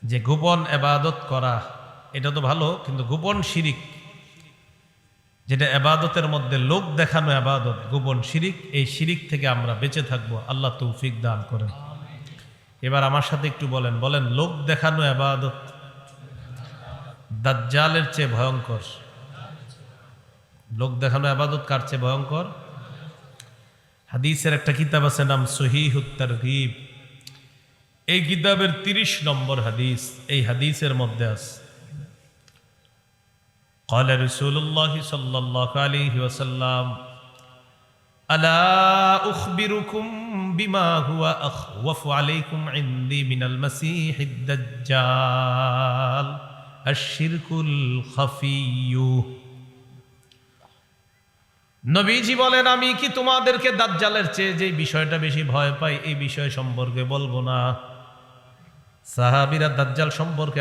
যে গোপন ইবাদত করা এটা তো ভালো, কিন্তু গোপন শিরিক, যেটা ইবাদতের মধ্যে লোক দেখানো ইবাদত, গোপন শিরিক, এই শিরিক থেকে আমরা বেঁচে থাকবো। আল্লাহ তৌফিক দান করেন। এবার আমার সাথে একটু বলেন, লোক দেখানো ইবাদত দাজ্জালের চেয়ে ভয়ঙ্কর। লোক দেখানো ইবাদত কার চেয়ে ভয়ঙ্কর? হাদিসের একটা কিতাব আছে, নাম সহিহুত তারগীব। এই কিতাবের 30 নম্বর হাদিস, এই হাদিসের মধ্যে আছে قال رسول الله صلى الله عليه وسلم ألا أخبركم بما هو أخوف عليكم عندي من المسيح الدجال الشرك الخفي। নবীজি বলেন, আমি কি তোমাদেরকে দাজ্জালের চেয়ে যে বিষয়টা বেশি ভয় পাই এই বিষয় সম্পর্কে বলবো না? সাহাবীরা দাজ্জাল সম্পর্কে